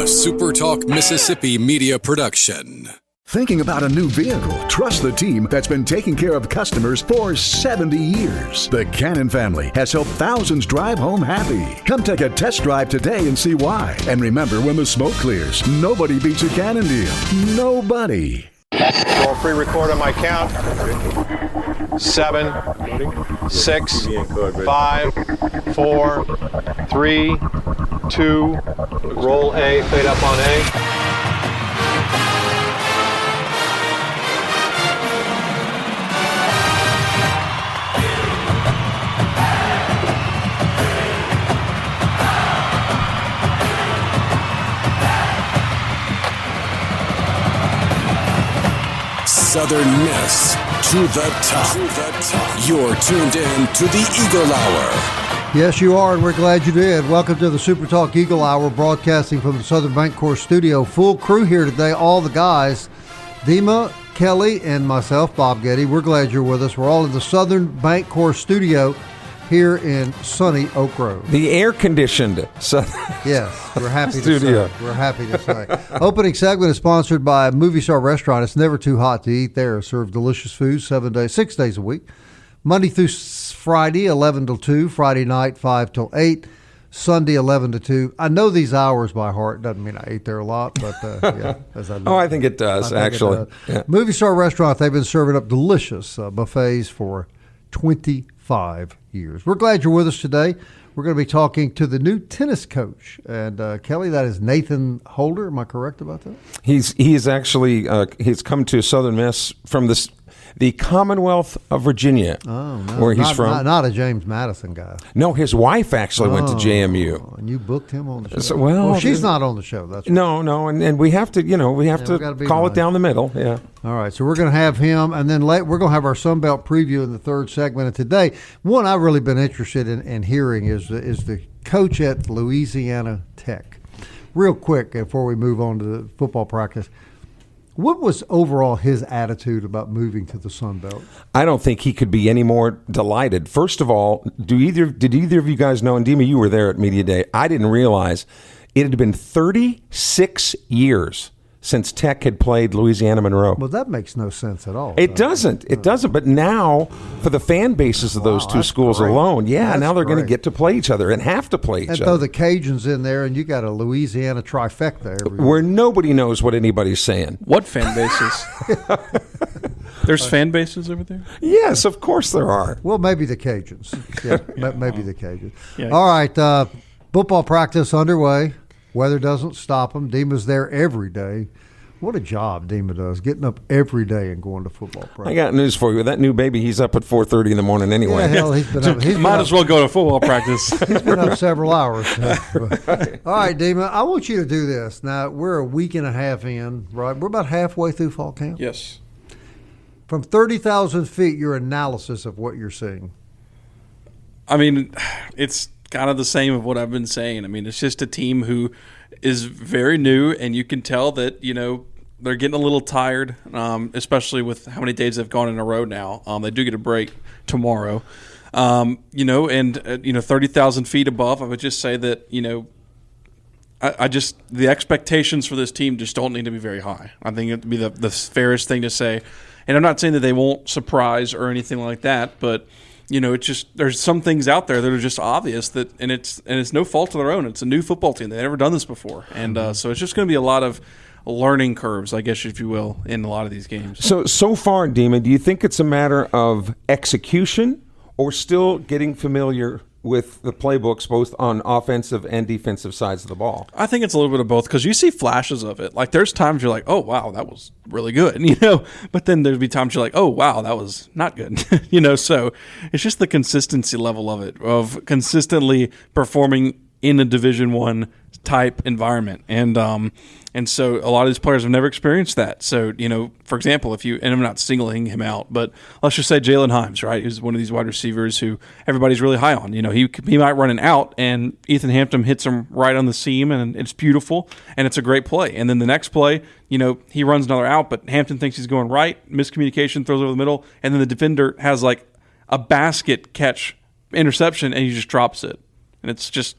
SuperTalk Mississippi media production. Thinking about a new vehicle? Trust the team that's been taking care of customers for 70 years. The Cannon family has helped thousands drive home happy. Come take a test drive today and see why. And remember, when the smoke clears, nobody beats a Cannon deal. Nobody. Roll pre-record on my count. 7, 6, 5, 4, 3, 2. Roll A, fade up on A. Southern Miss to the top. You're tuned in to the Eagle Hour. Yes, you are, and we're glad you did. Welcome to the SuperTalk Eagle Hour, broadcasting from the Southern Bancorp studio. Full crew here today, all the guys. Dima, Kelly, and myself, Bob Getty. We're glad you're with us. We're all in the Southern Bancorp studio here in sunny Oak Grove. The air-conditioned Yes, we're happy studio. to say. We're happy to say. Opening segment is sponsored by Movie Star Restaurant. It's never too hot to eat there. Serve delicious food 6 days a week. Monday through Friday, 11 till 2. Friday night, 5 till 8. Sunday, 11 to 2. I know these hours by heart. Doesn't mean I ate there a lot, but yeah. As I know. I think it does, actually. It does. Yeah. Movie Star Restaurant, they've been serving up delicious buffets for 25 years. We're glad you're with us today. We're going to be talking to the new tennis coach. And Kelly, that is Nathan Holder. Am I correct about that? He's actually he's come to Southern Miss from the Commonwealth of Virginia, where he's from. Not a James Madison guy. No, his wife actually went to JMU. And you booked him on the show. So, well, she's not on the show. That's right. No, and we have to, we have to call nice. it down the middle. Yeah. All right, so we're going to have him, and then we're going to have our Sunbelt preview in the third segment. And today, one I've really been interested in hearing is the coach at Louisiana Tech. Real quick, before we move on to the football practice, what was overall his attitude about moving to the Sun Belt? I don't think he could be any more delighted. First of all, did either of you guys know, and Dima, you were there at Media Day, I didn't realize it had been 36 years since Tech had played Louisiana Monroe. Well, that makes no sense at all. It doesn't. But now, for the fan bases of those two schools alone, now they're going to get to play each other and have to play each other. And throw the Cajuns in there, and you got a Louisiana trifecta where nobody knows what anybody's saying. What fan bases? There's fan bases over there? Yes, of course there are. Well, maybe the Cajuns. Yeah, maybe the Cajuns. Yeah. All right, football practice underway. Weather doesn't stop them. Dima's there every day. What a job Dima does, getting up every day and going to football practice. I got news for you. That new baby, he's up at 4:30 in the morning anyway. Yeah, hell, he's been up. Might as well go to football practice. He's been up several hours. All right, Dima, I want you to do this. Now, we're a week and a half in, right? We're about halfway through fall camp. Yes. From 30,000 feet, your analysis of what you're seeing. I mean, it's kind of the same of what I've been saying. I mean, it's just a team who is very new, and you can tell that, they're getting a little tired, especially with how many days they've gone in a row now. They do get a break tomorrow. 30,000 feet above, I would just say that, the expectations for this team just don't need to be very high. I think it would be the fairest thing to say. And I'm not saying that they won't surprise or anything like that, but it's just there's some things out there that are just obvious that, and it's no fault of their own. It's a new football team; they've never done this before, and so it's just going to be a lot of learning curves, I guess, if you will, in a lot of these games. So far, Dima, do you think it's a matter of execution or still getting familiar with the playbooks, both on offensive and defensive sides of the ball? I think it's a little bit of both, because you see flashes of it. Like, there's times you're like, oh, wow, that was really good, but then there'd be times you're like, oh, wow, that was not good, so it's just the consistency level of it, of consistently performing in a Division I type environment. And so a lot of these players have never experienced that. So, for example, and I'm not singling him out, but let's just say Jalen Himes, right? Who's one of these wide receivers who everybody's really high on. He might run an out, and Ethan Hampton hits him right on the seam, and it's beautiful, and it's a great play. And then the next play, he runs another out, but Hampton thinks he's going right, miscommunication, throws over the middle, and then the defender has like a basket catch interception, and he just drops it. And it's just,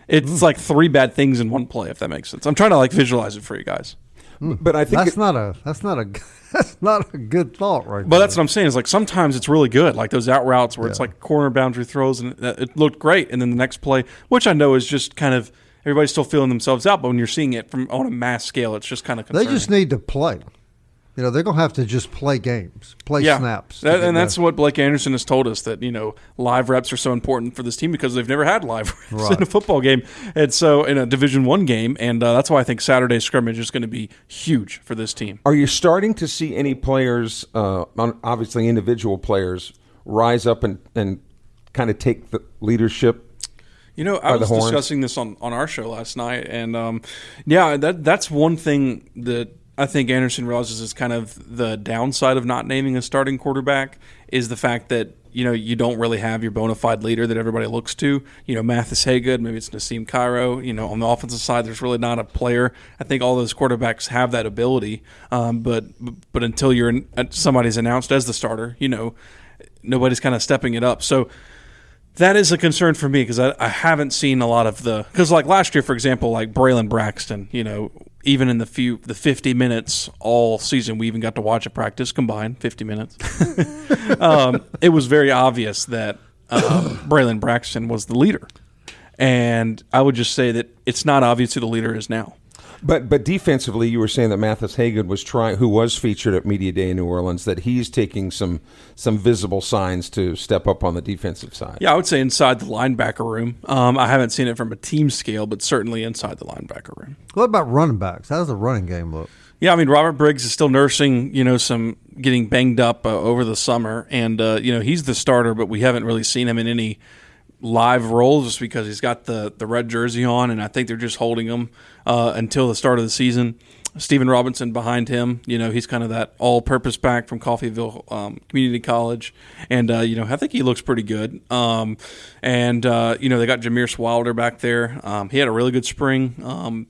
It's like 3 bad things in one play, if that makes sense. I'm trying to like visualize it for you guys. But I think That's not a good thought, right? But that's what I'm saying is like sometimes it's really good, like those out routes where it's like corner boundary throws and it looked great, and then the next play, which I know is just kind of everybody's still feeling themselves out, but when you're seeing it from on a mass scale, it's just kind of concerning. They just need to play. They're going to have to just play games, play snaps. That's what Blake Anderson has told us, that, live reps are so important for this team because they've never had live reps in a football game. And so in a Division I game, and that's why I think Saturday's scrimmage is going to be huge for this team. Are you starting to see any players, obviously individual players, rise up and kind of take the leadership? I was discussing this on our show last night, and that's one thing that I think Anderson realizes is kind of the downside of not naming a starting quarterback is the fact that, you don't really have your bona fide leader that everybody looks to. Mathis Haygood, maybe it's Nassim Cairo. On the offensive side, there's really not a player. I think all those quarterbacks have that ability, but until somebody's announced as the starter, nobody's kind of stepping it up. So that is a concern for me because I haven't seen a lot of because like last year, for example, like Braylon Braxton, even in the 50 minutes all season, we even got to watch a practice combined 50 minutes. It was very obvious that Braylon Braxton was the leader. And I would just say that it's not obvious who the leader is now. But defensively, you were saying that Mathis Haygood who was featured at Media Day in New Orleans, that he's taking some visible signs to step up on the defensive side. Yeah, I would say inside the linebacker room. I haven't seen it from a team scale, but certainly inside the linebacker room. What about running backs? How does the running game look? Yeah, I mean, Robert Briggs is still nursing, some getting banged up over the summer, and he's the starter, but we haven't really seen him in any live role just because he's got the red jersey on, and I think they're just holding him until the start of the season. Steven Robinson behind him, he's kind of that all-purpose back from Coffeyville Community College, and I think he looks pretty good. They got Jameer Wilder back there. He had a really good spring.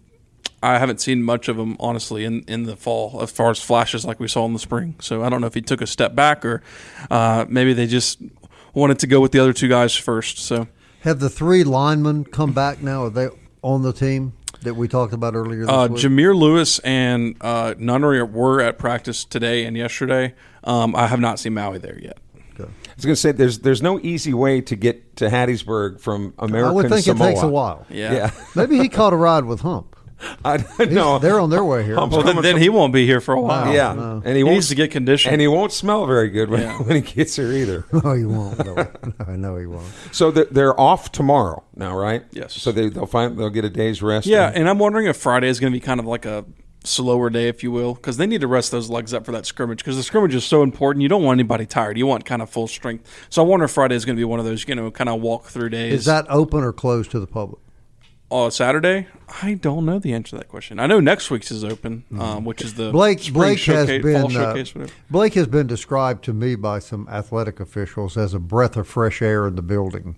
I haven't seen much of him, honestly, in the fall as far as flashes like we saw in the spring. So I don't know if he took a step back or maybe they just wanted to go with the other 2 guys first. So, have the 3 linemen come back now? Are they on the team that we talked about earlier this week? Jameer Lewis and Nunnery were at practice today and yesterday. I have not seen Maui there yet. Okay. I was going to say there's no easy way to get to Hattiesburg from American Samoa. I would think it takes a while. Yeah. Maybe he caught a ride with Hump. No, they're on their way here. Well, then he won't be here for a while. Yeah, no. And he needs to get conditioned, and he won't smell very good when he gets here either. No, he won't. No, he won't. So they're off tomorrow now, right? Yes. So they'll get a day's rest. Yeah, and I'm wondering if Friday is going to be kind of like a slower day, if you will, because they need to rest those legs up for that scrimmage because the scrimmage is so important. You don't want anybody tired. You want kind of full strength. So I wonder if Friday is going to be one of those, kind of walk through days. Is that open or closed to the public? Saturday? I don't know the answer to that question. I know next week's is open, which is the Blake showcase, whatever. Blake has been described to me by some athletic officials as a breath of fresh air in the building.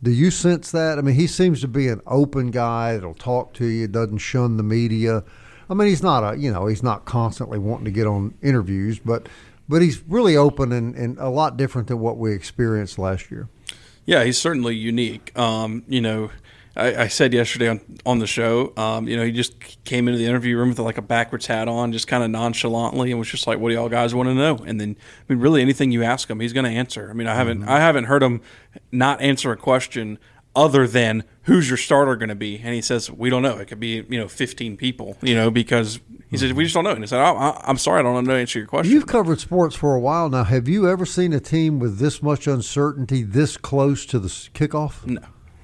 Do you sense that? I mean, he seems to be an open guy that'll talk to you, doesn't shun the media. I mean, he's not he's not constantly wanting to get on interviews, but he's really open and a lot different than what we experienced last year. Yeah, he's certainly unique. I said yesterday on the show, he just came into the interview room with like a backwards hat on, just kind of nonchalantly, and was just like, "What do y'all guys want to know?" And then, really anything you ask him, he's going to answer. I mean, I haven't heard him not answer a question other than who's your starter going to be, and he says we don't know. It could be 15 people, because he says we just don't know. And he said, I'm sorry, I don't know to answer your question. You've covered sports for a while now. Have you ever seen a team with this much uncertainty this close to the kickoff? No.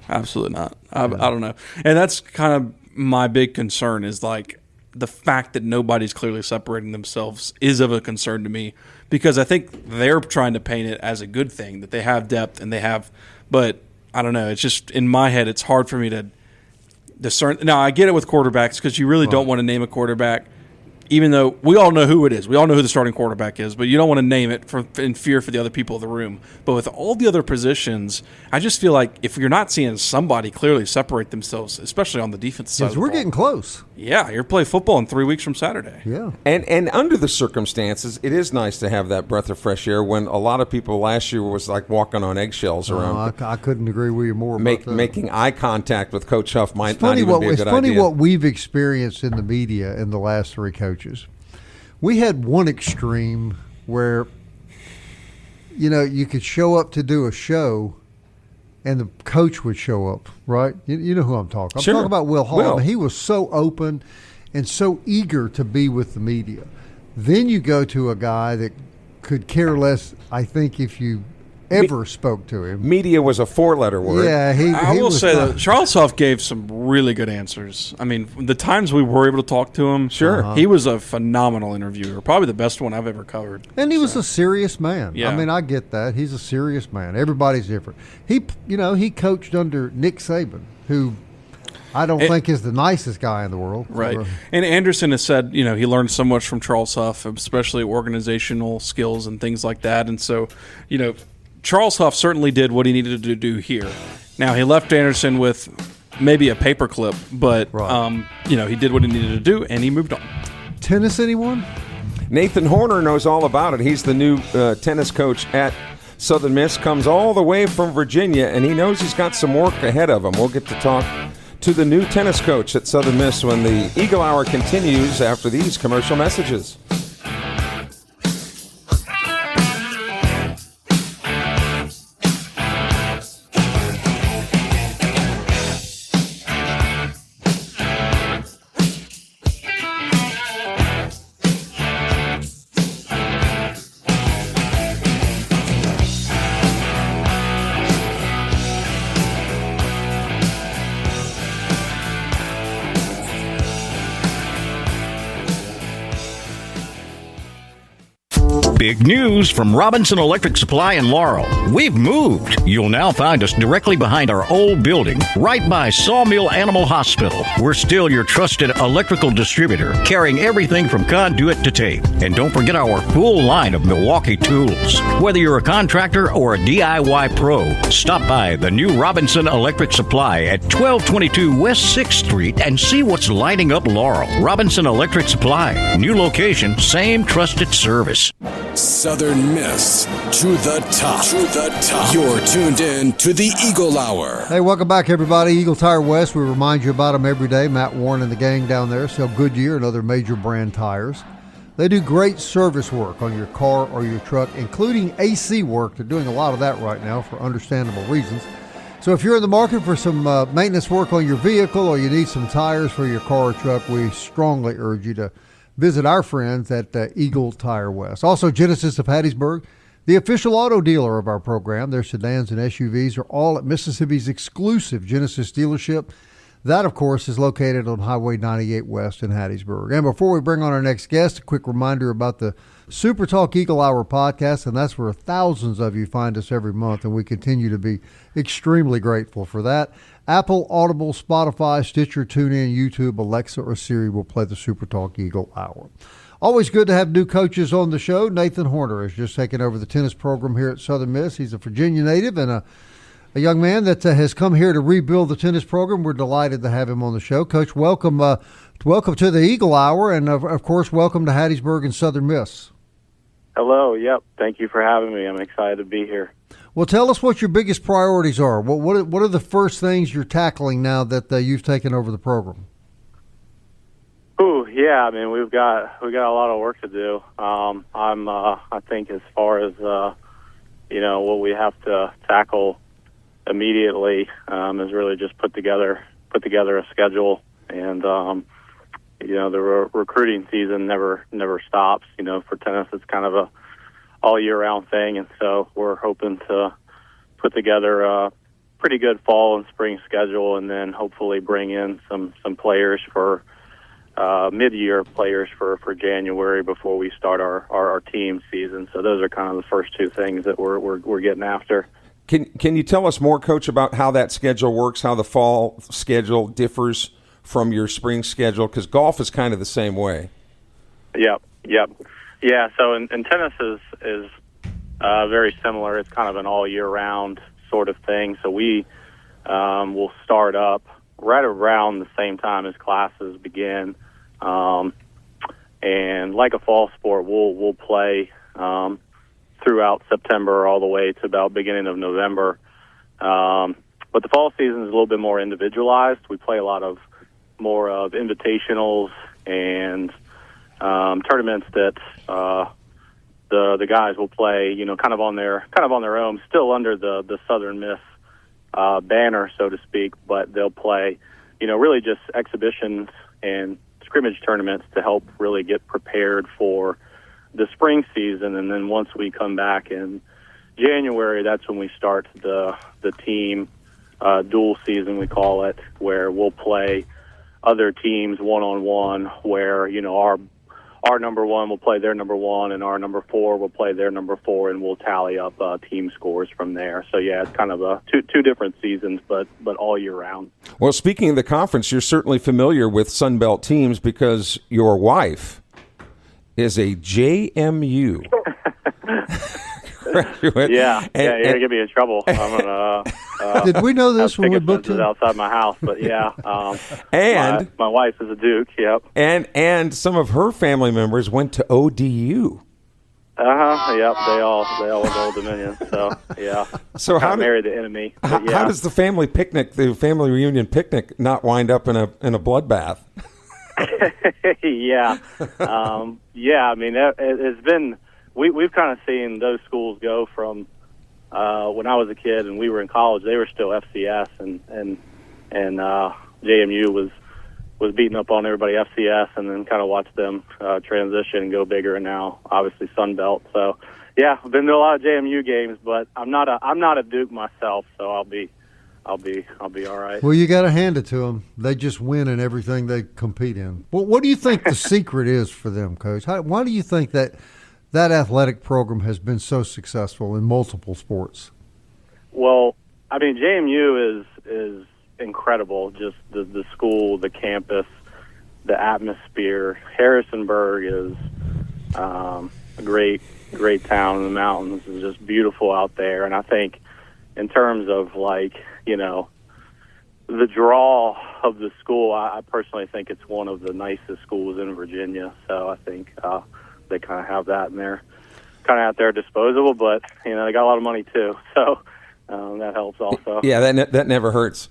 Absolutely not. I don't know. And that's kind of my big concern is like the fact that nobody's clearly separating themselves is of a concern to me because I think they're trying to paint it as a good thing that they have depth and but I don't know. It's just in my head, it's hard for me to discern. Now, I get it with quarterbacks because you really don't want to name a quarterback even though we all know who it is, we all know who the starting quarterback is, but you don't want to name it in fear for the other people in the room. But with all the other positions, I just feel like if you're not seeing somebody clearly separate themselves, especially on the defense side, Because we're getting close. Yeah, you're playing football in 3 weeks from Saturday. Yeah. And under the circumstances, it is nice to have that breath of fresh air when a lot of people last year was like walking on eggshells around. I couldn't agree with you more about that. Making eye contact with Coach Huff might It's not funny even be a good It's funny idea. what we've experienced in the media in the last three coaches. We had one extreme where, you could show up to do a show and the coach would show up, right? You know who I'm talking. I'm Sure. talking about Will Hall. Will. He was so open and so eager to be with the media. Then you go to a guy that could care less, I think, if you ever spoke to him. Media was a four-letter word. Yeah, I will was say not- that Charles Huff gave some really good answers. I mean, the times we were able to talk to him, Sure. he was a phenomenal interviewer, probably the best one I've ever covered. And he was a serious man. Yeah. I mean, I get that. He's a serious man. Everybody's different. He coached under Nick Saban, who I don't think is the nicest guy in the world. Right. And Anderson has said, he learned so much from Charles Huff, especially organizational skills and things like that. And so, Charles Huff certainly did what he needed to do here. Now, he left Anderson with maybe a paperclip, but, he did what he needed to do, and he moved on. Tennis, anyone? Nathan Horner knows all about it. He's the new tennis coach at Southern Miss, comes all the way from Virginia, and he knows he's got some work ahead of him. We'll get to talk to the new tennis coach at Southern Miss when the Eagle Hour continues after these commercial messages. Big news from Robinson Electric Supply in Laurel. We've moved. You'll now find us directly behind our old building, right by Sawmill Animal Hospital. We're still your trusted electrical distributor, carrying everything from conduit to tape. And don't forget our full line of Milwaukee tools. Whether you're a contractor or a DIY pro, stop by the new Robinson Electric Supply at 1222 West 6th Street and see what's lighting up Laurel. Robinson Electric Supply. New location, same trusted service. Southern Miss to the top. To the top. You're tuned in to the Eagle Hour. Hey, welcome back, everybody. Eagle Tire West. We remind you about them every day. Matt Warren and the gang down there sell Goodyear and other major brand tires. They do great service work on your car or your truck, including AC work. They're doing a lot of that right now for understandable reasons. So if you're in the market for some maintenance work on your vehicle or you need some tires for your car or truck, we strongly urge you to visit our friends at Eagle Tire West. Also, Genesis of Hattiesburg, the official auto dealer of our program. Their sedans and SUVs are all at Mississippi's exclusive Genesis dealership. That, of course, is located on Highway 98 West in Hattiesburg. And before we bring on our next guest, a quick reminder about the SuperTalk Eagle Hour podcast, and that's where thousands of you find us every month, and we continue to be extremely grateful for that. Apple, Audible, Spotify, Stitcher, TuneIn, YouTube, Alexa, or Siri will play the SuperTalk Eagle Hour. Always good to have new coaches on the show. Nathan Horner has just taken over the tennis program here at Southern Miss. He's a Virginia native and a young man that has come here to rebuild the tennis program. We're delighted to have him on the show. Coach, welcome to the Eagle Hour, and of course, welcome to Hattiesburg and Southern Miss. Hello. Yep. Thank you for having me. I'm excited to be here. Well, tell us what your biggest priorities are. What are the first things you're tackling now that you've taken over the program? Ooh, yeah. I mean, we've got a lot of work to do. I think as far as what we have to tackle immediately is really just put together a schedule, and the recruiting season never stops. For tennis, it's kind of a all year round thing, and so we're hoping to put together a pretty good fall and spring schedule, and then hopefully bring in some players for mid-year players for January before we start our team season. So those are kind of the first two things that we're getting after. Can you tell us more, Coach, about how that schedule works, how the fall schedule differs from your spring schedule? Because golf is kind of the same way. Yep. Yeah. So in tennis is very similar. It's kind of an all year round sort of thing. So we will start up right around the same time as classes begin, and like a fall sport, we'll play throughout September all the way to about beginning of November. But the fall season is a little bit more individualized. We play a lot of more of invitationals and tournaments that the guys will play, kind of on their own, still under the Southern Miss banner, so to speak. But they'll play, really just exhibitions and scrimmage tournaments to help really get prepared for the spring season. And then once we come back in January, that's when we start the team dual season, we call it, where we'll play other teams one-on-one, where our number one will play their number one, and our number four will play their number four, and we'll tally up team scores from there. So yeah, it's kind of two different seasons, but all year round. Well, speaking of the conference, you're certainly familiar with Sun Belt teams because your wife is a JMU graduate. Yeah, you're gonna get me in trouble. I'm gonna. Did we know this when we booked it? Outside my house, but yeah. And my wife is a Duke. Yep. And some of her family members went to ODU. Yep. They all went to Old Dominion. So yeah. So how married the enemy? How does the family reunion picnic, not wind up in a bloodbath? Yeah. I mean, it's been. We've kind of seen those schools go from when I was a kid and we were in college. They were still FCS, and JMU was beating up on everybody FCS, and then kind of watched them transition and go bigger, and now obviously Sun Belt. So yeah, I've been to a lot of JMU games, but I'm not a Duke myself, so I'll be all right. Well, you got to hand it to them. They just win in everything they compete in. Well, what do you think the secret is for them, Coach? Why do you think that athletic program has been so successful in multiple sports? Well, I mean, JMU is incredible. Just the school, the campus, the atmosphere. Harrisonburg is a great town in the mountains. It's just beautiful out there. And I think in terms of the draw of the school, I personally think it's one of the nicest schools in Virginia. So I think they kind of have that, and they're kind of at their disposal, but they got a lot of money too, so that helps also. Yeah, that never hurts.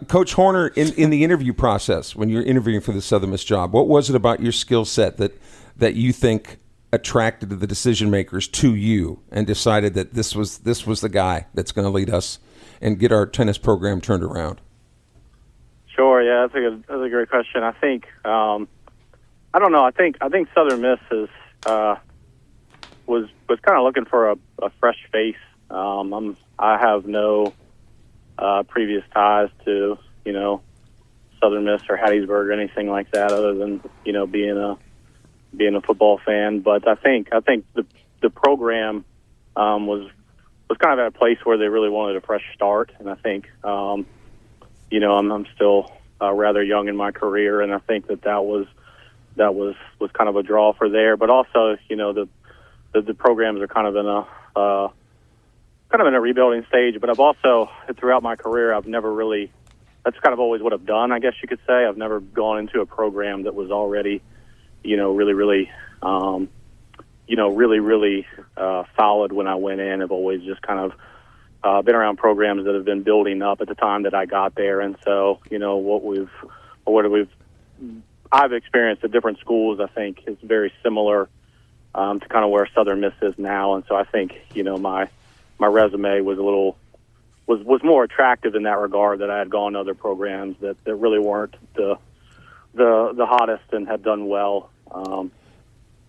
Coach Horner, in the interview process, when you're interviewing for the Southern Miss job, what was it about your skill set that you think attracted the decision makers to you and decided that this was the guy that's going to lead us and get our tennis program turned around? Sure, yeah, that's a great question. I think I don't know. I think Southern Miss is. Was kind of looking for a fresh face. I have no previous ties to Southern Miss or Hattiesburg or anything like that, other than being a football fan. But I think the program was kind of at a place where they really wanted a fresh start, and I think I'm still rather young in my career, and I think that was kind of a draw for there. But also, the programs are kind of in a rebuilding stage. But I've also, throughout my career, I've never really, that's kind of always what I've done, I guess you could say. I've never gone into a program that was already, really solid when I went in. I've always just kind of been around programs that have been building up at the time that I got there. And so, I've experienced at different schools, I think, is very similar to kind of where Southern Miss is now. And so I think, my resume was was more attractive in that regard, that I had gone to other programs that really weren't the hottest and had done well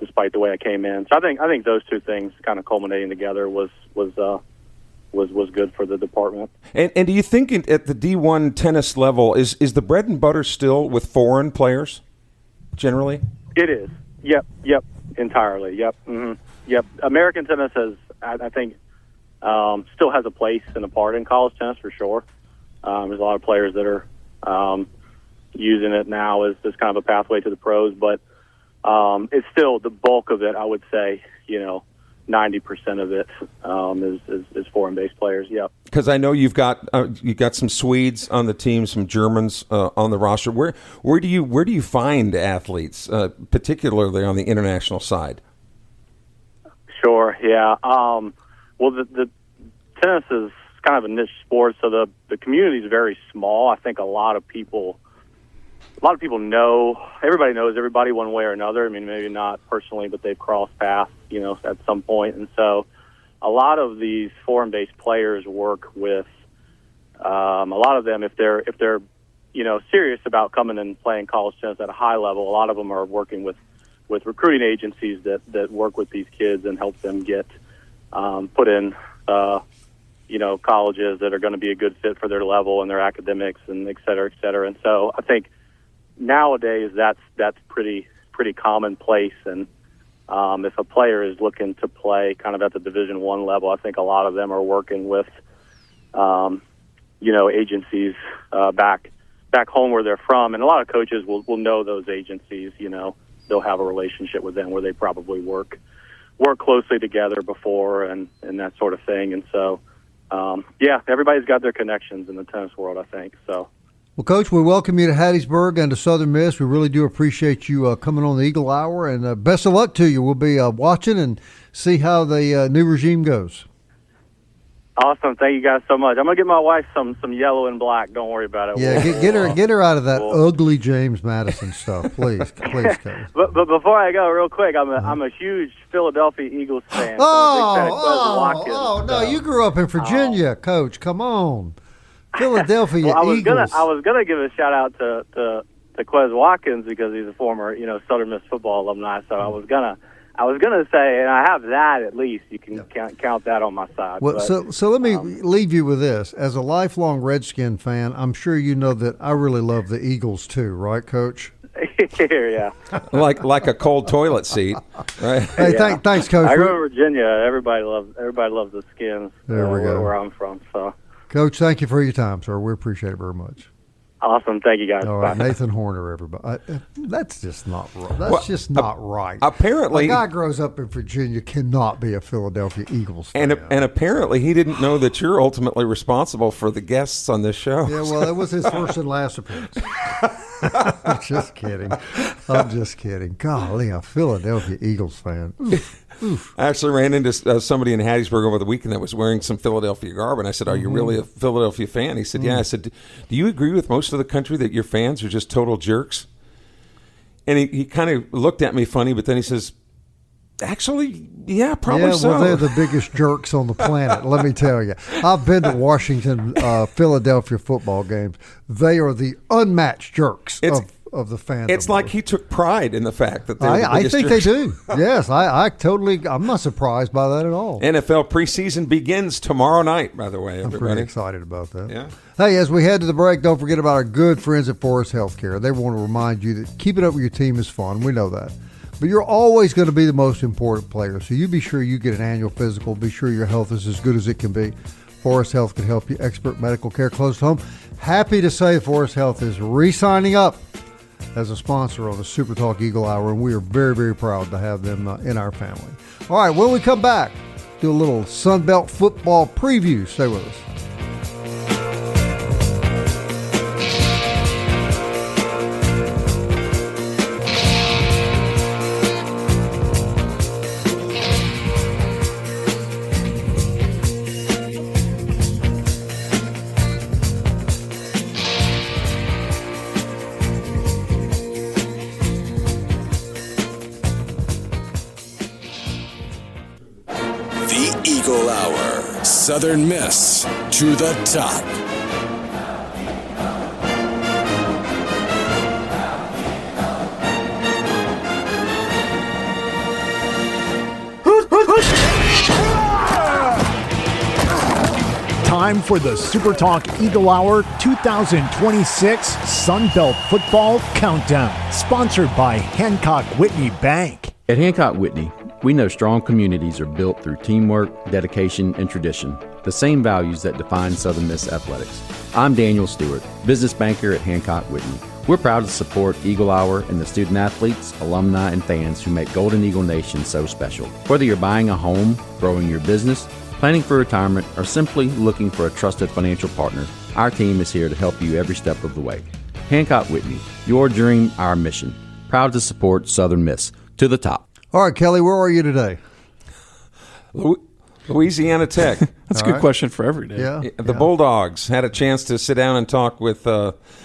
despite the way I came in. So I think those two things kind of culminating together was good for the department. And do you think at the D1 tennis level is the bread and butter still with foreign players generally? It is. Yep. Entirely. Yep. Mm-hmm. Yep. American tennis I think, still has a place and a part in college tennis for sure. There's a lot of players that are using it now as kind of a pathway to the pros, but it's still the bulk of it. I would say, 90% of it is foreign-based players. Yep. Because I know you've got some Swedes on the team, some Germans on the roster. Where do you find athletes, particularly on the international side? Sure. Yeah. Well, the tennis is kind of a niche sport, so the community is very small. I think a lot of people know, everybody knows everybody one way or another. I mean, maybe not personally, but they've crossed paths, at some point. And so a lot of these foreign-based players work with, a lot of them, if they're serious about coming and playing college tennis at a high level, a lot of them are working with recruiting agencies that work with these kids and help them get put in, colleges that are going to be a good fit for their level and their academics and et cetera, et cetera. And so I think nowadays that's pretty commonplace. And if a player is looking to play kind of at the Division I level, I think a lot of them are working with, agencies back home where they're from. And a lot of coaches will know those agencies. They'll have a relationship with them where they probably work closely together before and that sort of thing. And so, everybody's got their connections in the tennis world, I think. So. Well, Coach, we welcome you to Hattiesburg and to Southern Miss. We really do appreciate you coming on the Eagle Hour, and best of luck to you. We'll be watching and see how the new regime goes. Awesome. Thank you guys so much. I'm going to get my wife some yellow and black. Don't worry about it. Yeah, get her out of that ugly James Madison stuff, please, Coach. But before I go, real quick, I'm a huge Philadelphia Eagles fan. No, you grew up in Virginia, Coach. Come on. Philadelphia Eagles. I was gonna give a shout out to Quez Watkins because he's a former Southern Miss football alumni. So I was gonna say, and I have that at least. You can count that on my side. Well, so let me leave you with this. As a lifelong Redskin fan, I'm sure you know that I really love the Eagles too, right, Coach? Yeah. like a cold toilet seat, right? Hey, thanks, Coach. I grew up in Virginia. Everybody loves the Skins. There we go. Where I'm from. So. Coach, thank you for your time, sir. We appreciate it very much. Awesome. Thank you, guys. All right, Bye. Nathan Horner, everybody. That's just not right. That's just not right. Apparently, a guy grows up in Virginia cannot be a Philadelphia Eagles fan. And apparently he didn't know that you're ultimately responsible for the guests on this show. Yeah, well, that was his first and last appearance. I'm just kidding. Golly, a Philadelphia Eagles fan. Oof. I actually ran into somebody in Hattiesburg over the weekend that was wearing some Philadelphia garb, and I said, "Are you really a Philadelphia fan?" He said, "Yeah." I said, "Do you agree with most of the country that your fans are just total jerks?" And he kind of looked at me funny, but then he says, "Actually, yeah, probably so." Yeah, well, they're the biggest jerks on the planet, let me tell you. I've been to Washington, Philadelphia football games. They are the unmatched jerks of the fans. It's like he took pride in the fact that they're the I biggest think jerks. they do. Yes, I'm not surprised by that at all. NFL preseason begins tomorrow night, by the way, I'm everybody. pretty excited about that. Yeah. Hey, as we head to the break, don't forget about our good friends at Forest Healthcare. They want to remind you that keeping up with your team is fun. We know that. But you're always going to be the most important player. So you be sure you get an annual physical. Be sure your health is as good as it can be. Forest Health can help you. Expert medical care close to home. Happy to say Forest Health is re-signing up as a sponsor on the SuperTalk Eagle Hour, and we are very, very proud to have them in our family. All right, when we come back, do a little Sunbelt football preview. Stay with us. Eagle Hour. Southern Miss to the top. Time for the SuperTalk Eagle Hour 2026 Sunbelt Football Countdown, sponsored by Hancock Whitney Bank. At Hancock Whitney, we know strong communities are built through teamwork, dedication, and tradition, the same values that define Southern Miss athletics. I'm Daniel Stewart, business banker at Hancock Whitney. We're proud to support Eagle Hour and the student athletes, alumni, and fans who make Golden Eagle Nation so special. Whether you're buying a home, growing your business, planning for retirement, or simply looking for a trusted financial partner, our team is here to help you every step of the way. Hancock Whitney, your dream, our mission. Proud to support Southern Miss. To the top. All right, Kelly, where are you today? Louisiana Tech. That's a good question for every day. Yeah. The Bulldogs had a chance to sit down and talk with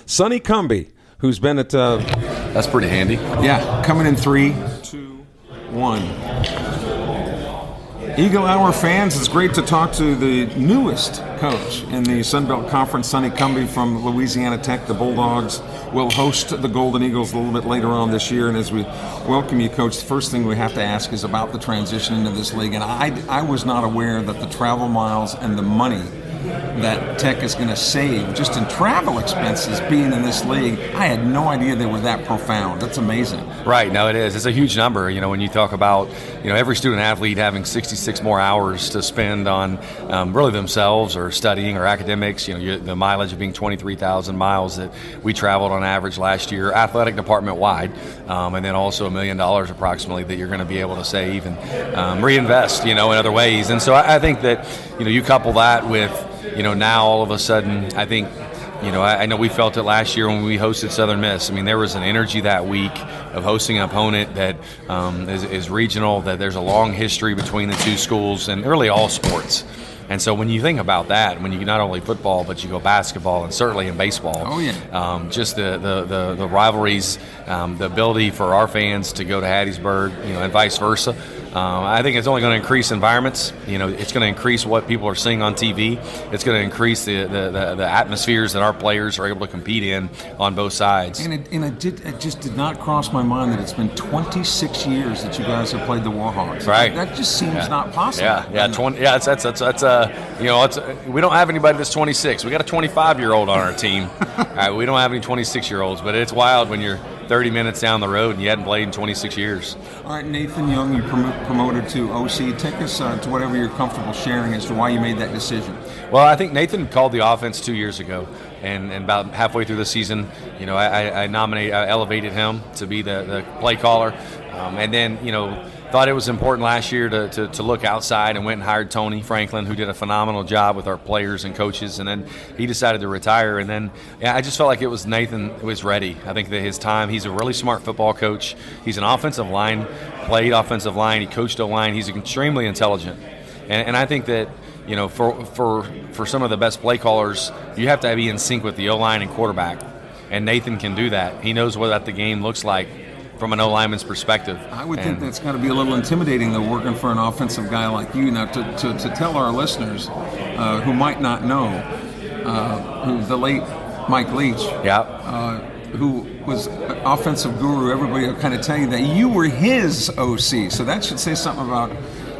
Sonny Cumbie, who's been at... That's pretty handy. Yeah, coming in 3, 2, 1. Eagle Hour fans, it's great to talk to the newest coach in the Sun Belt Conference, Sonny Cumbie from Louisiana Tech. The Bulldogs will host the Golden Eagles a little bit later on this year. And as we welcome you, Coach, the first thing we have to ask is about the transition into this league. And I was not aware that the travel miles and the money that Tech is going to save just in travel expenses being in this league, I had no idea they were that profound. That's amazing. Right. No, it is. It's a huge number. When you talk about, every student athlete having 66 more hours to spend on really themselves or studying or academics, the mileage of being 23,000 miles that we traveled on average last year, athletic department wide, and then also $1 million approximately that you're going to be able to save and reinvest, in other ways. And so I think that, you couple that with, now all of a sudden, I think, I know we felt it last year when we hosted Southern Miss. I mean, there was an energy that week of hosting an opponent that is regional, that there's a long history between the two schools and really all sports. And so when you think about that, when you not only football, but you go basketball and certainly in baseball, just the rivalries, the ability for our fans to go to Hattiesburg, and vice versa. I think it's only going to increase environments. It's going to increase what people are seeing on TV. It's going to increase the atmospheres that our players are able to compete in on both sides. And it just did not cross my mind that it's been 26 years that you guys have played the Warhawks. Right. That just seems not possible. We don't have anybody that's 26. We got a 25-year-old on our team. We don't have any 26-year-olds, but it's wild when you're 30 minutes down the road and you hadn't played in 26 years. All right, Nathan Young, you promoted to OC. Take us to whatever you're comfortable sharing as to why you made that decision. Well, I think Nathan called the offense 2 years ago, and about halfway through the season, I elevated him to be the play caller, and then, thought it was important last year to look outside and went and hired Tony Franklin, who did a phenomenal job with our players and coaches, and then he decided to retire. And then I just felt like it was Nathan who was ready. I think that his time, he's a really smart football coach. He's an offensive line, played offensive line, he coached O-line. He's extremely intelligent. And I think that, for some of the best play callers, you have to be in sync with the O-line and quarterback. And Nathan can do that. He knows what the game looks like from an O-lineman's perspective. I would think that's got to be a little intimidating, though, working for an offensive guy like you. Now, to tell our listeners who might not know, who the late Mike Leach, who was offensive guru, everybody will kind of tell you that you were his OC. So that should say something about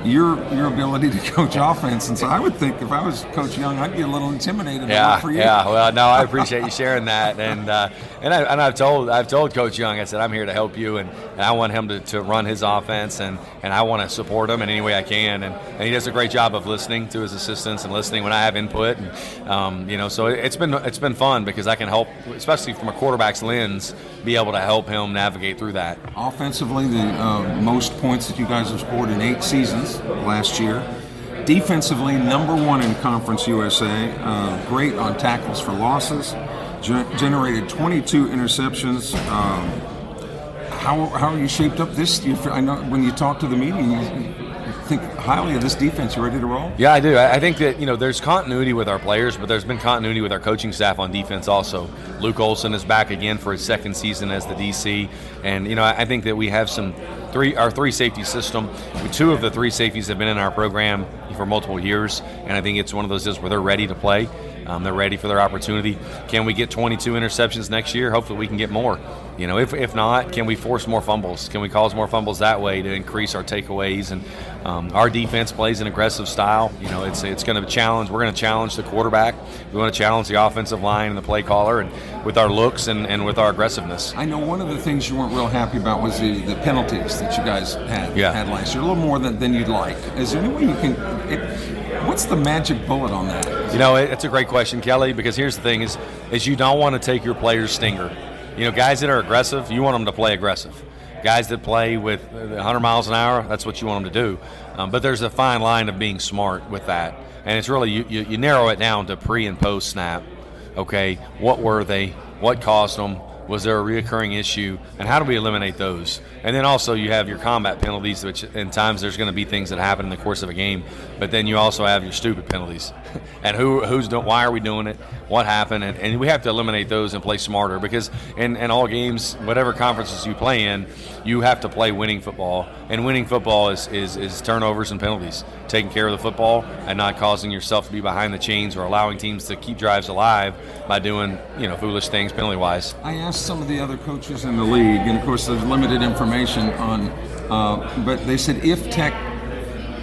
your ability to coach offense. And so I would think if I was Coach Young, I'd be a little intimidated to work for you. Yeah, well, no, I appreciate you sharing that. And I've told Coach Young, I said, I'm here to help you, and I want him to run his offense, and I want to support him in any way I can. And he does a great job of listening to his assistants and listening when I have input. And so it's been fun because I can help, especially from a quarterback's lens, be able to help him navigate through that. Offensively, the most points that you guys have scored in 8 seasons last year. Defensively, #1 in Conference USA. Great on tackles for losses. Generated 22 interceptions. How are you shaped up this year? I know when you talk to the media, you think highly of this defense. You ready to roll? Yeah, I do. I think that there's continuity with our players, but there's been continuity with our coaching staff on defense also. Luke Olson is back again for his second season as the DC, and I think that we have our 3 safety system. 2 of the 3 safeties have been in our program for multiple years, and I think it's one of those deals where they're ready to play. They're ready for their opportunity. Can we get 22 interceptions next year? Hopefully we can get more. If not, can we force more fumbles? Can we cause more fumbles that way to increase our takeaways? And our defense plays an aggressive style. It's going to challenge. We're going to challenge the quarterback. We want to challenge the offensive line and the play caller, and with our looks and with our aggressiveness. I know one of the things you weren't real happy about was the penalties that you guys had last year. A little more than you'd like. Is there any way you can? What's the magic bullet on that? It's a great question, Kelly, because here's the thing is you don't want to take your player's stinger. Guys that are aggressive, you want them to play aggressive. Guys that play with 100 miles an hour, that's what you want them to do. But there's a fine line of being smart with that. And it's really, you narrow it down to pre and post snap. Okay, what were they? What caused them? Was there a reoccurring issue? And how do we eliminate those? And then also you have your combat penalties, which in times there's going to be things that happen in the course of a game. But then you also have your stupid penalties. And who's doing? Why are we doing it? What happened? And we have to eliminate those and play smarter, because in all games, whatever conferences you play in, you have to play winning football. And winning football is turnovers and penalties, taking care of the football and not causing yourself to be behind the chains or allowing teams to keep drives alive by doing foolish things penalty wise. I asked some of the other coaches in the league, and of course there's limited information on, but they said if Tech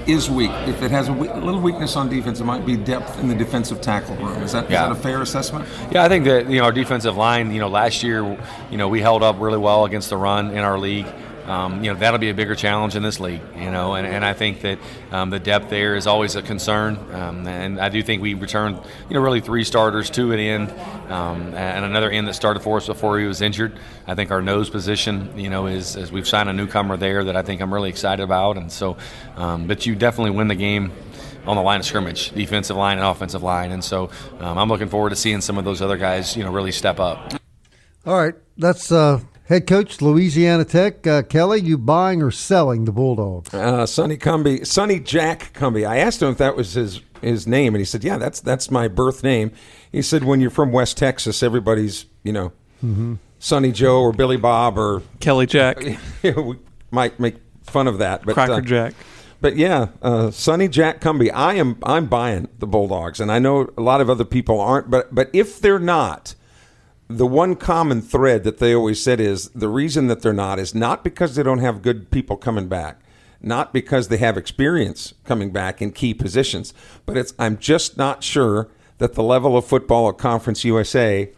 is weak, if it has a little weakness on defense, it might be depth in the defensive tackle room. Is that a fair assessment? Yeah, I think that our defensive line, last year, we held up really well against the run in our league. That'll be a bigger challenge in this league, and I think that the depth there is always a concern, and I do think we returned, really 3 starters, 2 at end, and another end that started for us before he was injured. I think our nose position, is we've signed a newcomer there that I think I'm really excited about, and so, but you definitely win the game on the line of scrimmage, defensive line and offensive line, and so I'm looking forward to seeing some of those other guys, really step up. All right, that's head coach, Louisiana Tech. Kelly, you buying or selling the Bulldogs? Sonny Jack Cumbie. I asked him if that was his name, and he said, yeah, that's my birth name. He said, when you're from West Texas, everybody's, Sonny Joe or Billy Bob or Kelly Jack. We might make fun of that. But, Cracker Jack. But yeah, Sonny Jack Cumbie. I'm buying the Bulldogs, and I know a lot of other people aren't, but if they're not, the one common thread that they always said is the reason that they're not is not because they don't have good people coming back, not because they have experience coming back in key positions, but I'm just not sure that the level of football at Conference USA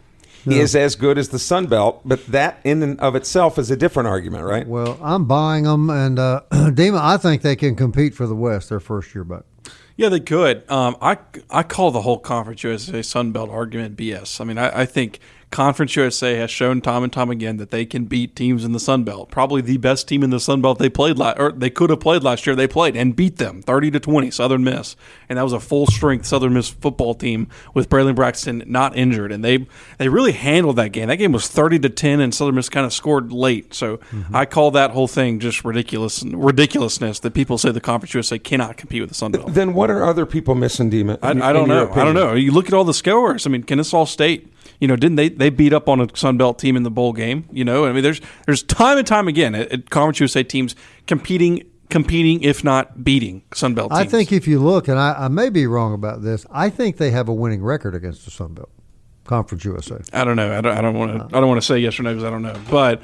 is as good as the Sun Belt, but that in and of itself is a different argument, right? Well, I'm buying them, and Dima, I think they can compete for the West their first year back. Yeah, they could. I call the whole Conference USA Sun Belt argument BS. I mean, I think Conference USA has shown time and time again that they can beat teams in the Sun Belt. Probably the best team in the Sun Belt they could have played last year. They played and beat them 30-20, Southern Miss, and that was a full strength Southern Miss football team with Braylon Braxton not injured, and they really handled that game. That game was 30-10, and Southern Miss kind of scored late. So I call that whole thing just ridiculousness that people say the Conference USA cannot compete with the Sun Belt. Then what are other people missing, Dima? I don't know. I don't know. You look at all the scores. I mean, Kennesaw State. Didn't they beat up on a Sun Belt team in the bowl game? I mean, there's time and time again at Conference USA teams competing, if not beating Sun Belt teams. I think if you look, and I may be wrong about this, I think they have a winning record against the Sun Belt, Conference USA. I don't know. I don't want to say yes or no because I don't know. But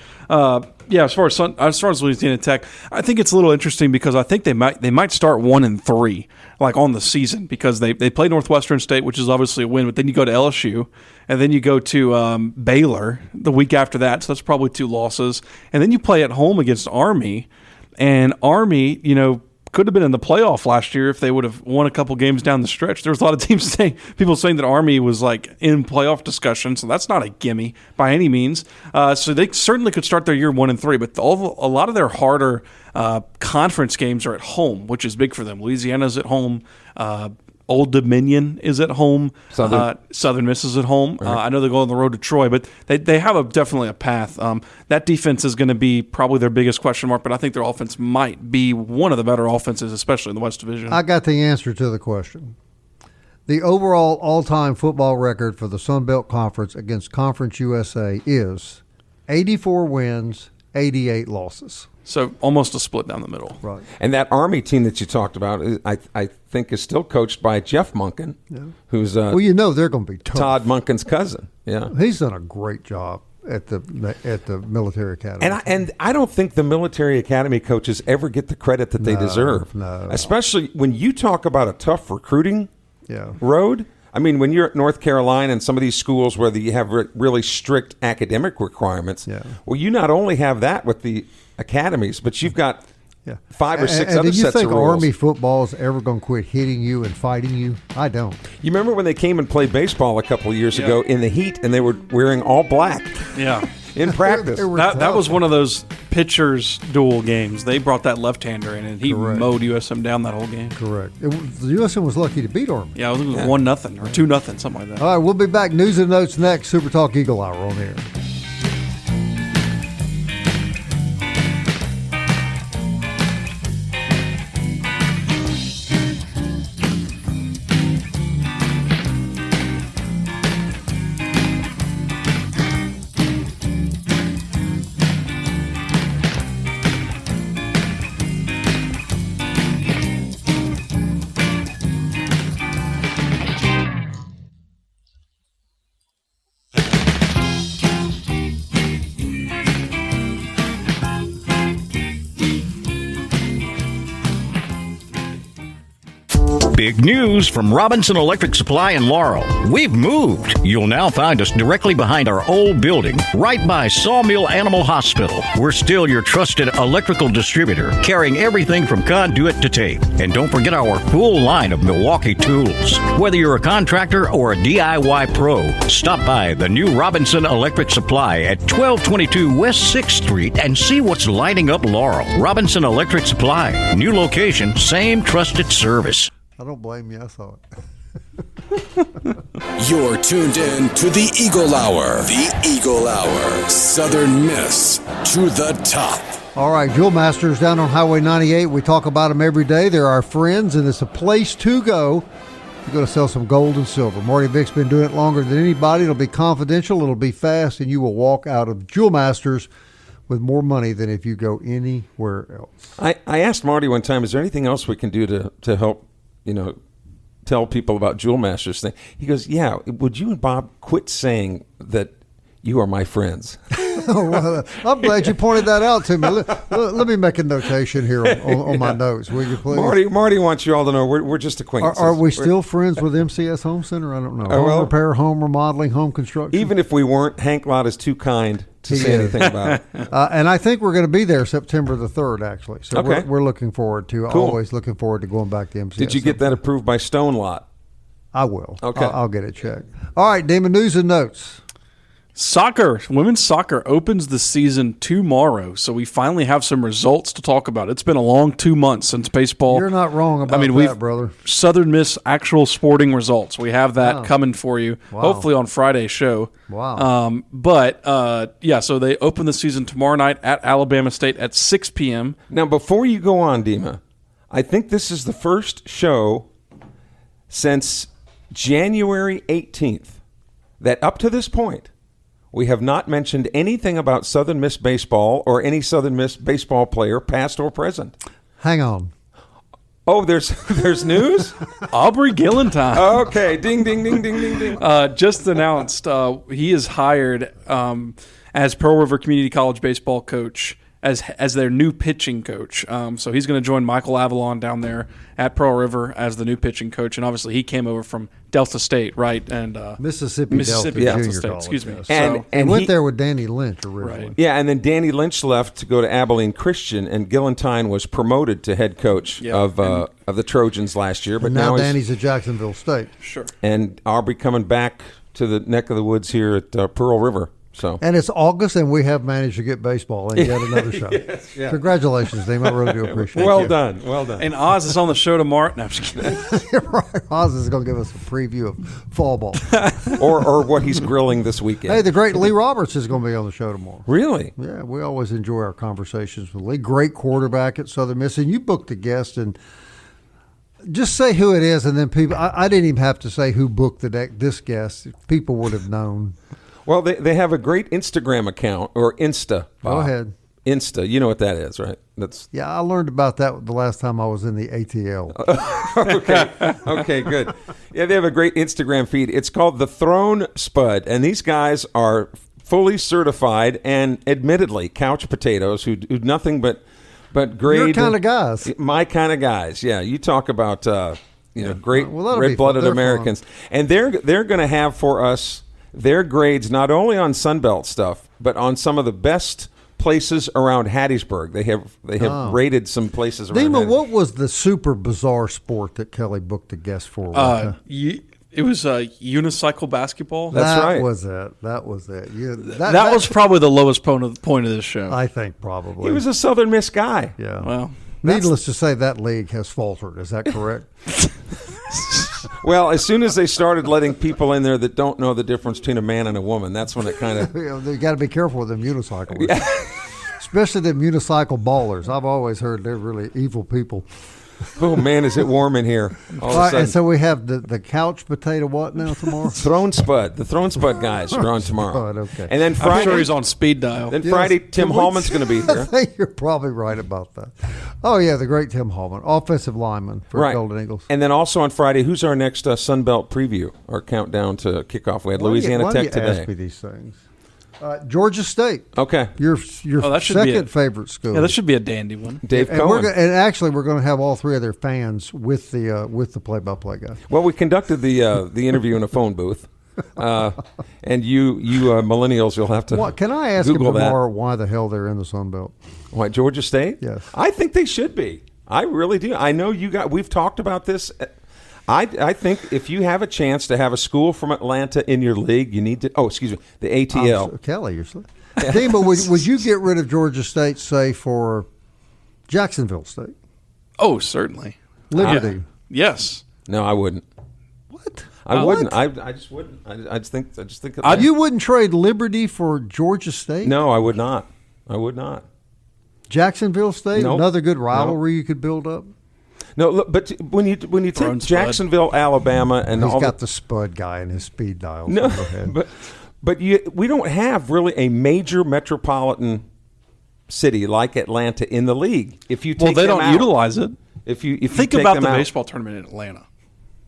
yeah, as far as Louisiana Tech, I think it's a little interesting because I think they might start 1-3 like on the season because they play Northwestern State, which is obviously a win, but then you go to LSU and then you go to Baylor the week after that, so that's probably 2 losses, and then you play at home against Army, and Army, could have been in the playoff last year if they would have won a couple games down the stretch. There was a lot of people saying that Army was like in playoff discussion, so that's not a gimme by any means. So they certainly could start their year 1-3, but a lot of their harder conference games are at home, which is big for them. Louisiana's at home. Old Dominion is at home. Southern Miss is at home. Right. I know they go on the road to Troy, but they have definitely a path. That defense is going to be probably their biggest question mark, but I think their offense might be one of the better offenses, especially in the West Division. I got the answer to the question. The overall all-time football record for the Sun Belt Conference against Conference USA is 84 wins, 88 losses. So almost a split down the middle. Right. And that Army team that you talked about, I think is still coached by Jeff Monken, who's they're going to be tough. Todd Monken's cousin. Yeah, he's done a great job at the military academy. And I don't think the military academy coaches ever get the credit that they deserve. No, especially when you talk about a tough recruiting road. I mean, when you're at North Carolina and some of these schools where you have really strict academic requirements, well, you not only have that with the academies, but you've got 5 or 6 other sets of rules. Do you think Army football is ever going to quit hitting you and fighting you? I don't. You remember when they came and played baseball a couple of years ago in the heat and they were wearing all black? Yeah. in practice. That was one of those pitchers duel games. They brought that left-hander in, and he mowed USM down that whole game. Correct. The USM was lucky to beat Army. Yeah, I think it was 1-0 or 2-0, something like that. All right, we'll be back. News and notes next. Super Talk Eagle Hour on air. Big news from Robinson Electric Supply in Laurel. We've moved. You'll now find us directly behind our old building, right by Sawmill Animal Hospital. We're still your trusted electrical distributor, carrying everything from conduit to tape. And don't forget our full line of Milwaukee tools. Whether you're a contractor or a DIY pro, stop by the new Robinson Electric Supply at 1222 West 6th Street and see what's lighting up Laurel. Robinson Electric Supply. New location, same trusted service. I don't blame you. I saw it. You're tuned in to the Eagle Hour. The Eagle Hour. Southern Miss to the top. All right, Jewel Masters down on Highway 98. We talk about them every day. They're our friends, and it's a place to go. You're going to sell some gold and silver. Marty Vick's been doing it longer than anybody. It'll be confidential. It'll be fast, and you will walk out of Jewel Masters with more money than if you go anywhere else. I asked Marty one time, is there anything else we can do to help, tell people about Jewel Masters thing? He goes, yeah, would you and Bob quit saying that you are my friends? Well, I'm glad you pointed that out to me. Let me make a notation here on my notes, will you please? Marty wants you all to know we're just acquaintances. Are we still friends with MCS Home Center? I don't know. Home repair, home remodeling, home construction. Even if we weren't, Hank Lott is too kind to say anything about it. And I think we're going to be there September the 3rd, actually. So okay. we're looking forward to, cool. Always looking forward to going back to MCS. Did you get that approved by Stone Lot? I will. Okay. I'll get it checked. All right, Damon, news and notes. Soccer, women's soccer opens the season tomorrow, so we finally have some results to talk about. It's been a long 2 months since baseball. You're not wrong about that, brother. Southern Miss actual sporting results. We have that coming for you, hopefully on Friday's show. Wow. So they open the season tomorrow night at Alabama State at 6 p.m. Now, before you go on, Dima, I think this is the first show since January 18th that up to this point, we have not mentioned anything about Southern Miss baseball or any Southern Miss baseball player, past or present. Hang on. Oh, there's news? Aubrey Gillentine. Okay, ding, ding, ding, ding, ding, ding. Just announced he is hired as Pearl River Community College baseball coach, as their new pitching coach. So he's going to join Michael Avalon down there at Pearl River as the new pitching coach. And obviously he came over from Delta State, right? And Mississippi Delta Junior State, College, excuse me. Yes. And went there with Danny Lynch originally. Right. Yeah, and then Danny Lynch left to go to Abilene Christian, and Gillentine was promoted to head coach of the Trojans last year. But now Danny's at Jacksonville State. Sure. And Aubrey coming back to the neck of the woods here at Pearl River. So. And it's August, and we have managed to get baseball in yet another show. Yes, yeah. Congratulations, Dave. I really do appreciate it. Well done. Well done. And Oz is on the show tomorrow. No, I'm just kidding. You're right. Oz is going to give us a preview of fall ball. or what he's grilling this weekend. Hey, the great Lee Roberts is going to be on the show tomorrow. Really? Yeah, we always enjoy our conversations with Lee. Great quarterback at Southern Miss. And you booked a guest, and just say who it is, and then people – I didn't even have to say who booked this guest. People would have known. Well, they have a great Instagram account, or Insta. Go ahead. Insta. You know what that is, right? Yeah, I learned about that the last time I was in the ATL. Okay, good. Yeah, they have a great Instagram feed. It's called The Throne Spud, and these guys are fully certified and admittedly couch potatoes who do nothing but grade. Your kind of guys. My kind of guys, yeah. You talk about great well, red-blooded Americans. Fun. And they're going to have for us their grades not only on Sunbelt stuff, but on some of the best places around Hattiesburg. They have rated some places around Dima, what was the super bizarre sport that Kelly booked a guest for? It was unicycle basketball. That's right. That was it. That was it. That was probably the lowest point of this show. I think probably. He was a Southern Miss guy. Yeah. Well, needless to say, that league has faltered. Is that correct? Well, as soon as they started letting people in there that don't know the difference between a man and a woman, that's when it kind of... You got to be careful with them unicyclers. Yeah. Especially them unicycle ballers. I've always heard they're really evil people. Oh, man, is it warm in here. All of a sudden. And so we have the couch potato what now tomorrow? Throne Spud. The Throne Spud guys are on tomorrow. Spud, okay. And then Friday... I'm sure he's on speed dial. Then Friday, Tim Hallman's going to be here. I think you're probably right about that. Oh, yeah, the great Tim Hallman, offensive lineman for Golden Eagles. And then also on Friday, who's our next Sun Belt preview, our countdown to kickoff? We had Louisiana Tech today. Ask me these things. Georgia State. Okay. Your second favorite school. Yeah, that should be a dandy one. Dave Cohen. And actually, we're going to have all three of their fans with the play-by-play guy. Well, we conducted the interview in a phone booth. And you millennials, you'll have to can I ask Google him tomorrow why the hell they're in the Sun Belt? Why, Georgia State? Yes. I think they should be. I really do. I know we've talked about this. I think if you have a chance to have a school from Atlanta in your league, you need to. Oh, excuse me, the ATL. Kelly, you're slow. Dean, but would you get rid of Georgia State, say, for Jacksonville State? Oh, certainly. Liberty. Yes. No, I wouldn't. What? I wouldn't. I just wouldn't. I just think. You wouldn't trade Liberty for Georgia State? No, I would not. I would not. Jacksonville State, Nope. another good rivalry you could build up. No, look, but when you take Jacksonville, Alabama, and he's got the Spud guy in his speed dial. No, but we don't have really a major metropolitan city like Atlanta in the league. If you take they them don't out, utilize it. If you think take about them the out, baseball tournament in Atlanta.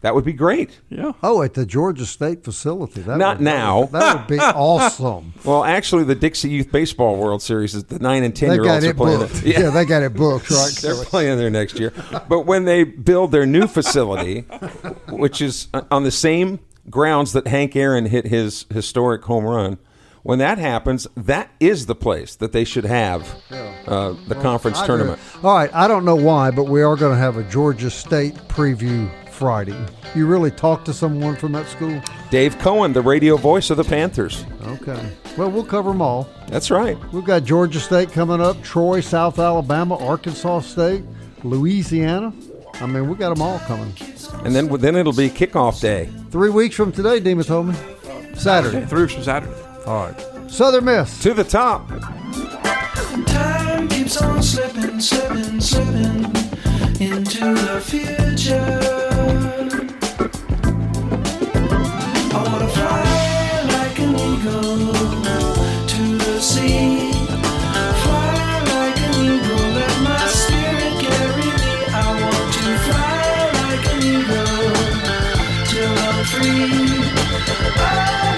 That would be great. Yeah. Oh, at the Georgia State facility. Not now. That would be awesome. Well, actually, the Dixie Youth Baseball World Series is the 9 and 10-year-olds are playing it. Yeah, they got it booked, right? They're playing there next year. But when they build their new facility, which is on the same grounds that Hank Aaron hit his historic home run, when that happens, that is the place that they should have the conference tournament. All right, I don't know why, but we are going to have a Georgia State preview Friday. You really talked to someone from that school? Dave Cohen, the radio voice of the Panthers. Okay. Well, we'll cover them all. That's right. We've got Georgia State coming up, Troy, South Alabama, Arkansas State, Louisiana. I mean, we got them all coming. And then it'll be kickoff day. 3 weeks from today, Dima told me. Saturday. 3 weeks from Saturday. All right. Southern Miss. To the top. Time keeps on slipping, slipping, slipping into the future. I wanna fly like an eagle to the sea. Fly like an eagle, let my spirit carry me. I want to fly like an eagle till I'm free. I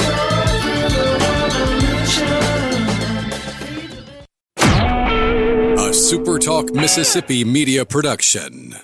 go through the revolution. A SuperTalk Mississippi media production.